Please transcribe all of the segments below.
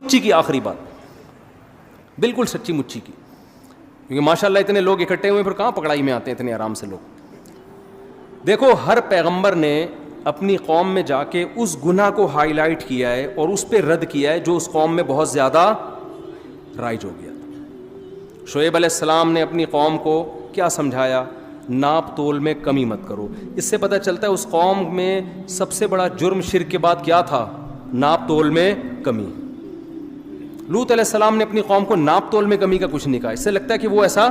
مچی کی آخری بات, بالکل سچی مچی کی, کیونکہ ماشاءاللہ اتنے لوگ اکٹھے ہوئے پھر کہاں پکڑائی میں آتے ہیں اتنے آرام سے لوگ. دیکھو ہر پیغمبر نے اپنی قوم میں جا کے اس گناہ کو ہائی لائٹ کیا ہے اور اس پہ رد کیا ہے جو اس قوم میں بہت زیادہ رائج ہو گیا تھا. شعیب علیہ السلام نے اپنی قوم کو کیا سمجھایا؟ ناپ تول میں کمی مت کرو. اس سے پتہ چلتا ہے اس قوم میں سب سے بڑا جرم شرک کے بعد کیا تھا؟ ناپ تول میں کمی. لوط علیہ السلام نے اپنی قوم کو ناپ تول میں کمی کا کچھ نہیں کہا. اس سے لگتا ہے کہ وہ ایسا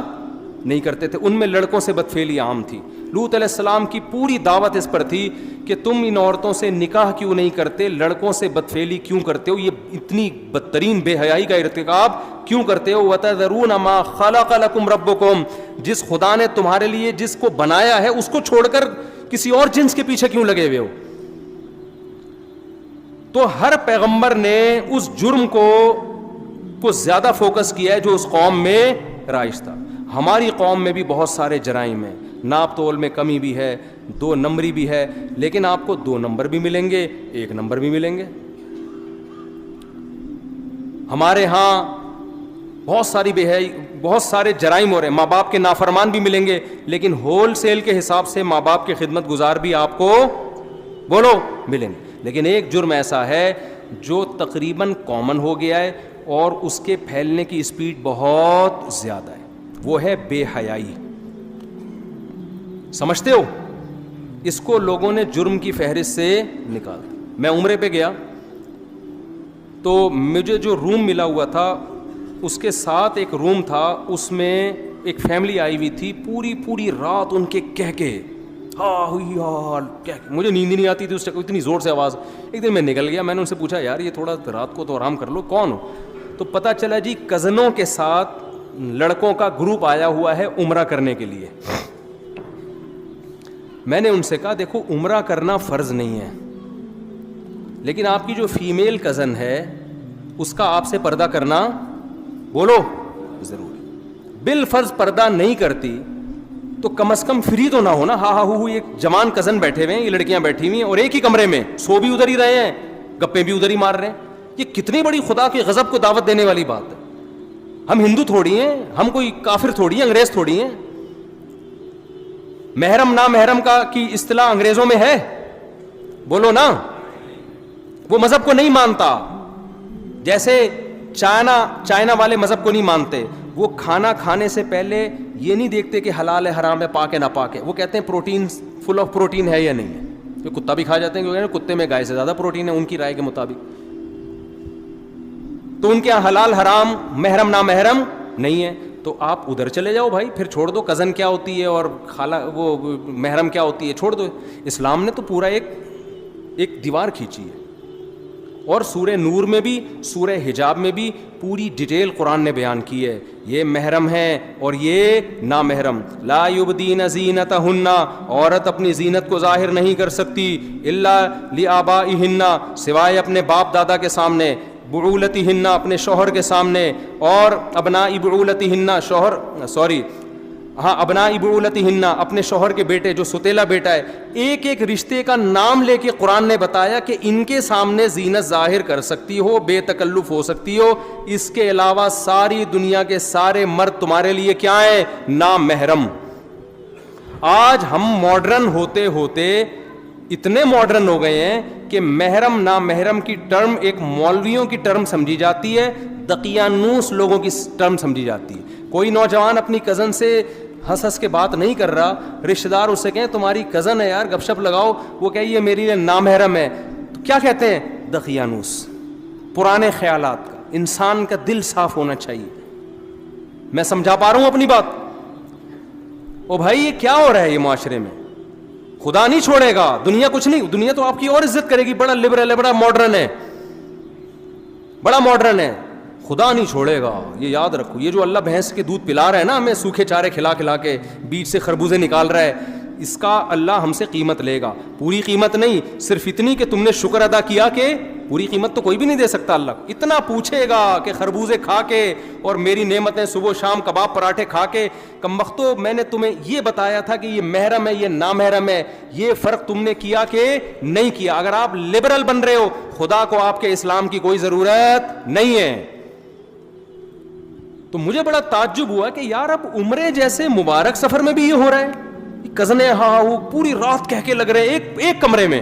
نہیں کرتے تھے. ان میں لڑکوں سے بدفعلی عام تھی. لوط علیہ السلام کی پوری دعوت اس پر تھی کہ تم ان عورتوں سے نکاح کیوں نہیں کرتے, لڑکوں سے بدفعلی کیوں کرتے ہو, یہ اتنی بدترین بے حیائی کا ارتکاب کیوں کرتے ہو. وَتَذَرُونَ مَا خَلَقَ لَكُمْ رَبُّكُمْ, جس خدا نے تمہارے لیے جس کو بنایا ہے اس کو چھوڑ کر کسی اور جنس کے پیچھے کیوں لگے ہوئے ہو. تو ہر پیغمبر نے اس جرم کو زیادہ فوکس کیا ہے جو اس قوم میں رائج تھا. ہماری قوم میں بھی بہت سارے جرائم ہیں, ناپ تول میں کمی بھی ہے, 2 نمبری بھی ہے, لیکن آپ کو 2 نمبر بھی ملیں گے, 1 نمبر بھی ملیں گے. ہمارے ہاں بہت سارے جرائم ہو رہے ہیں, ماں باپ کے نافرمان بھی ملیں گے, لیکن ہول سیل کے حساب سے ماں باپ کے خدمت گزار بھی آپ کو بولو ملیں گے. لیکن ایک جرم ایسا ہے جو تقریباً کامن ہو گیا ہے اور اس کے پھیلنے کی اسپیڈ بہت زیادہ ہے, وہ ہے بے حیائی. سمجھتے ہو؟ اس کو لوگوں نے جرم کی فہرست سے نکال دیا. میں عمرے پہ گیا تو مجھے جو روم ملا ہوا تھا اس کے ساتھ ایک روم تھا, اس میں ایک فیملی آئی ہوئی تھی. پوری رات ان کے کہہ مجھے نیند ہی نہیں آتی تھی اس اتنی زور سے آواز. ایک دن میں نکل گیا, میں نے ان سے پوچھا یار یہ تھوڑا رات کو تو آرام کر لو, کون ہو؟ تو پتہ چلا جی کزنوں کے ساتھ لڑکوں کا گروپ آیا ہوا ہے عمرہ کرنے کے لیے. میں نے ان سے کہا دیکھو عمرہ کرنا فرض نہیں ہے, لیکن آپ کی جو فیمیل کزن ہے اس کا آپ سے پردہ کرنا بولو ضرور. بالفرض پردہ نہیں کرتی تو کم از کم فری تو نہ ہونا. ایک جوان کزن بیٹھے ہوئے ہیں, یہ لڑکیاں بیٹھی ہوئی ہیں اور ایک ہی کمرے میں سو بھی ادھر ہی رہے ہیں, گپے بھی ادھر ہی مار رہے ہیں. یہ کتنی بڑی خدا کے غضب کو دعوت دینے والی بات ہے. ہم ہندو تھوڑی ہیں, ہم کوئی کافر تھوڑی ہیں, انگریز تھوڑی ہیں. محرم نا محرم کی اصطلاح انگریزوں میں ہے بولو نا. وہ مذہب کو نہیں مانتا, جیسے چائنا والے مذہب کو نہیں مانتے. وہ کھانا کھانے سے پہلے یہ نہیں دیکھتے کہ حلال ہے حرام ہے پاک ہے نہ پاک ہے, وہ کہتے ہیں پروٹین فل آف پروٹین ہے یا نہیں ہے. یہ کتا بھی کھا جاتے ہیں کیونکہ کتے میں گائے سے زیادہ پروٹین ہے ان کی رائے کے مطابق. تو ان کے یہاں حلال حرام محرم نا محرم نہیں ہے. تو آپ ادھر چلے جاؤ بھائی, پھر چھوڑ دو کزن کیا ہوتی ہے اور خالہ وہ محرم کیا ہوتی ہے, چھوڑ دو. اسلام نے تو پورا ایک دیوار کھینچی ہے. اور سورہ نور میں بھی سورہ حجاب میں بھی پوری ڈیٹیل قرآن نے بیان کی ہے. یہ محرم ہے اور یہ نامحرم. لا یبدین زینتہن, عورت اپنی زینت کو ظاہر نہیں کر سکتی الا لآبائہن, سوائے اپنے باپ دادا کے سامنے, بعولتہن, اپنے شوہر کے سامنے, اور ابناء بعولتہن, ابناء بعولتہن, اپنے شوہر کے بیٹے جو ستیلا بیٹا ہے. ایک رشتے کا نام لے کے قرآن نے بتایا کہ ان کے سامنے زینت ظاہر کر سکتی ہو, بے تکلف ہو سکتی ہو. اس کے علاوہ ساری دنیا کے سارے مرد تمہارے لیے کیا ہیں؟ نامحرم. آج ہم ماڈرن ہوتے ہوتے اتنے ماڈرن ہو گئے ہیں کہ محرم نامحرم کی ٹرم ایک مولویوں کی ٹرم سمجھی جاتی ہے, دقیانوس لوگوں کی ٹرم سمجھی جاتی ہے. کوئی نوجوان اپنی کزن سے ہنس کے بات نہیں کر رہا, رشتہ دار اس سے کہیں تمہاری کزن ہے یار گپ شپ لگاؤ, وہ کہے یہ میری لیے نامحرم ہے, تو کیا کہتے ہیں؟ دقیانوس. پرانے خیالات کا. انسان کا دل صاف ہونا چاہیے. میں سمجھا پا رہا ہوں اپنی بات؟ او بھائی یہ کیا ہو رہا ہے یہ معاشرے میں؟ خدا نہیں چھوڑے گا, دنیا کچھ نہیں, دنیا تو آپ کی اور عزت کرے گی, بڑا لبرل ہے, بڑا ماڈرن ہے, خدا نہیں چھوڑے گا. یہ یاد رکھو. یہ جو اللہ بھینس کے دودھ پلا رہا ہے نا ہمیں, سوکھے چارے کھلا کھلا کے, بیچ سے خربوزے نکال رہا ہے, اس کا اللہ ہم سے قیمت لے گا. پوری قیمت نہیں, صرف اتنی کہ تم نے شکر ادا کیا, کہ پوری قیمت تو کوئی بھی نہیں دے سکتا اللہ. اتنا پوچھے گا کہ خربوزے کھا کے اور میری نعمتیں صبح شام کباب پراٹھے کھا کے, کم وقتوں میں نے تمہیں یہ بتایا تھا کہ یہ محرم ہے یہ نامحرم ہے, یہ فرق تم نے کیا کہ نہیں کیا. اگر آپ لبرل بن رہے ہو, خدا کو آپ کے اسلام کی کوئی ضرورت نہیں ہے. تو مجھے بڑا تعجب ہوا کہ یار اب عمرے جیسے مبارک سفر میں بھی یہ ہو رہا ہے. کزنیں ہاں وہ پوری رات کہہ کے لگ رہے ہیں ایک کمرے میں.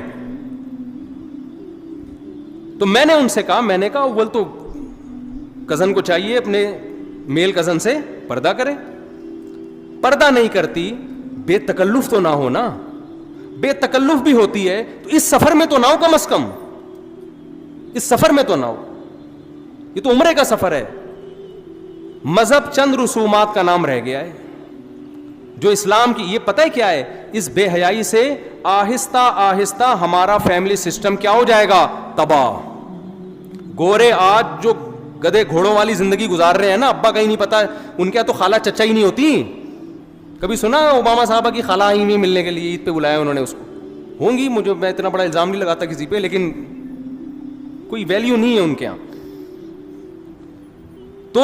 تو میں نے ان سے کہا, میں نے کہا اول تو کزن کو چاہیے اپنے میل کزن سے پردہ کرے. پردہ نہیں کرتی, بے تکلف تو نہ ہو نا. بے تکلف بھی ہوتی ہے تو اس سفر میں تو نہ ہو, کم از کم اس سفر میں تو نہ ہو. یہ تو عمرے کا سفر ہے. مذہب چند رسومات کا نام رہ گیا ہے جو اسلام کی, یہ پتہ ہے کیا ہے, اس بے حیائی سے آہستہ آہستہ ہمارا فیملی سسٹم کیا ہو جائے گا, تباہ. گورے آج جو گدے گھوڑوں والی زندگی گزار رہے ہیں نا, ابا کہیں نہیں پتا, ان کے تو خالہ چچا ہی نہیں ہوتی. کبھی سنا اوباما صاحبہ کی خالہ آئی ہوئی ملنے کے لیے, عید پہ بلایا انہوں نے اس کو, ہوں گی, مجھے میں اتنا بڑا الزام نہیں لگاتا کسی پہ, لیکن کوئی ویلیو نہیں ہے ان کے یہاں. تو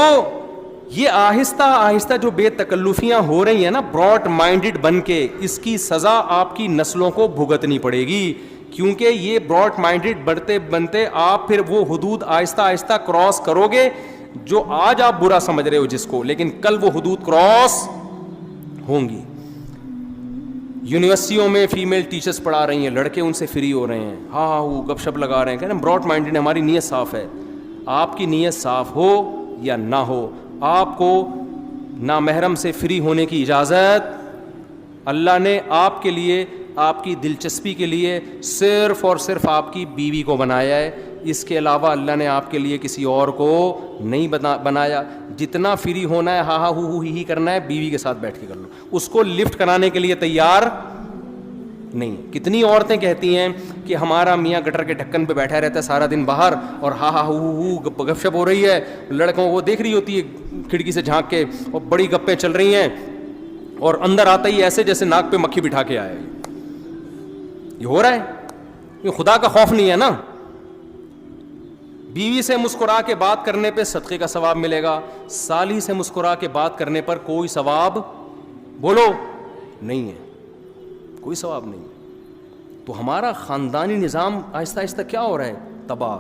یہ آہستہ آہستہ جو بے تکلفیاں ہو رہی ہیں نا, براڈ مائنڈڈ بن کے, اس کی سزا آپ کی نسلوں کو بھگتنی پڑے گی. کیونکہ یہ براڈ مائنڈڈ بڑھتے بنتے آپ پھر وہ حدود آہستہ آہستہ کراس کرو گے جو آج آپ برا سمجھ رہے ہو جس کو, لیکن کل وہ حدود کراس ہوں گی. یونیورسٹیوں میں فیمیل ٹیچرز پڑھا رہی ہیں, لڑکے ان سے فری ہو رہے ہیں, ہاں وہ گپ شپ لگا رہے ہیں, کہہ رہے ہیں براڈ مائنڈڈ, ہماری نیت صاف ہے. آپ کی نیت صاف ہو یا نہ ہو, آپ کو نامحرم سے فری ہونے کی اجازت اللہ نے آپ کے لیے, آپ کی دلچسپی کے لیے صرف اور صرف آپ کی بیوی کو بنایا ہے. اس کے علاوہ اللہ نے آپ کے لیے کسی اور کو نہیں بنایا. جتنا فری ہونا ہے, ہاں ہاں ہو ہی کرنا ہے, بیوی کے ساتھ بیٹھ کے کر لو. اس کو لفٹ کرانے کے لیے تیار نہیں. کتنی عورتیں کہتی ہیں کہ ہمارا میاں گٹر کے ڈھکن پہ بیٹھا رہتا ہے سارا دن باہر, اور ہاں ہاں ہو گپ شپ ہو رہی ہے, لڑکوں وہ دیکھ رہی ہوتی ہے کھڑکی سے جھانک کے, اور بڑی گپیں چل رہی ہیں, اور اندر آتا ہی ایسے جیسے ناک پہ مکھی بٹھا کے آئے. یہ ہو رہا ہے, یہ خدا کا خوف نہیں ہے نا. بیوی سے مسکرا کے بات کرنے پہ صدقے کا ثواب ملے گا, سالی سے مسکرا کے بات کرنے پر کوئی ثواب بولو نہیں ہے, کوئی ثواب نہیں. تو ہمارا خاندانی نظام آہستہ آہستہ کیا ہو رہا ہے, تباہ.